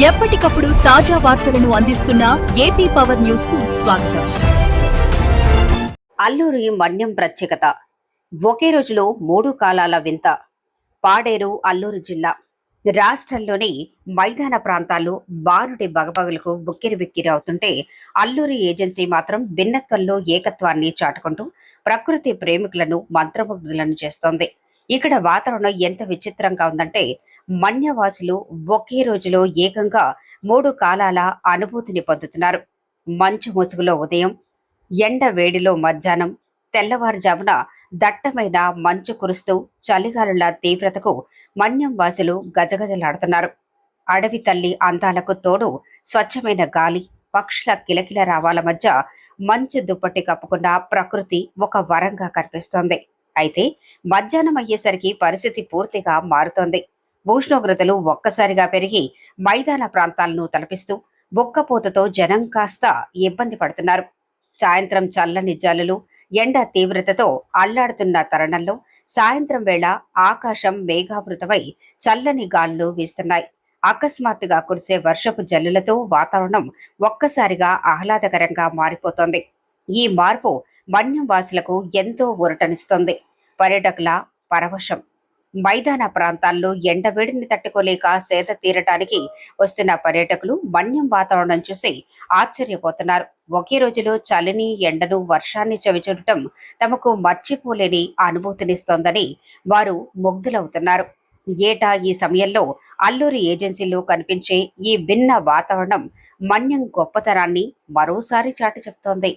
ఎప్పటికప్పుడు తాజా వార్తలను అందిస్తున్న ఏపీ పవర్ న్యూస్ కు స్వాగతం. అల్లూరి మన్యం ప్రత్యేకత. ఒకే రోజులో 3 కాలాల వింత. పాడేరు అల్లూరు జిల్లా రాష్ట్రంలోని మైదాన ప్రాంతాల్లో బారుడి బగబగలకు బుక్కిరిబిక్కిరి అవుతుంటే అల్లూరి ఏజెన్సీ మాత్రం భిన్నత్వంలో ఏకత్వాన్ని చాటుకుంటూ ప్రకృతి ప్రేమికులను మంత్రముగ్ధులను చేస్తోంది. ఇక్కడ వాతావరణం ఎంత విచిత్రంగా ఉందంటే మన్యవాసులు ఒకే రోజులో ఏకంగా 3 కాలాల అనుభూతిని పొందుతున్నారు. మంచు ముసుగులో ఉదయం, ఎండ వేడిలో మధ్యాహ్నం, తెల్లవారుజామున దట్టమైన మంచు కురుస్తూ చలిగాలుల తీవ్రతకు మన్యం వాసులు గజగజలాడుతున్నారు. అడవి తల్లి అందాలకు తోడు స్వచ్ఛమైన గాలి, పక్షుల కిలకిల రావాల మధ్య మంచు దుప్పటి కప్పుకున్న ప్రకృతి ఒక వరంగా కనిపిస్తోంది. అయితే మధ్యాహ్నం అయ్యేసరికి పరిస్థితి పూర్తిగా మారుతోంది. ఉష్ణోగ్రతలు ఒక్కసారిగా పెరిగి మైదాన ప్రాంతాలను తలపిస్తూ బొక్కపోతతో జనం కాస్త ఇబ్బంది పడుతున్నారు. సాయంత్రం చల్లని జల్లులు, ఎండ తీవ్రతతో అల్లాడుతున్న తరుణంలో సాయంత్రం వేళ ఆకాశం మేఘావృతమై చల్లని గాలులు వీస్తున్నాయి. అకస్మాత్తుగా కురిసే వర్షపు జల్లులతో వాతావరణం ఒక్కసారిగా ఆహ్లాదకరంగా మారిపోతోంది. ఈ మార్పు మన్యం వాసులకు ఎంతో ఊరటనిస్తోంది. పర్యాటకుల పరవశం. మైదాన ప్రాంతాల్లో ఎండవేడిని తట్టుకోలేక సేద తీరటానికి వస్తున్న పర్యాటకులు మన్యం వాతావరణం చూసి ఆశ్చర్యపోతున్నారు. ఒకే రోజులో చలిని, ఎండను, వర్షాన్ని చవిచూడటం తమకు మర్చిపోలేని అనుభూతినిస్తోందని వారు ముగ్ధులవుతున్నారు. ఏటా ఈ సమయంలో అల్లూరి ఏజెన్సీలో కనిపించే ఈ భిన్న వాతావరణం మన్యం గొప్పతనాన్ని మరోసారి చాటి చెప్తోంది.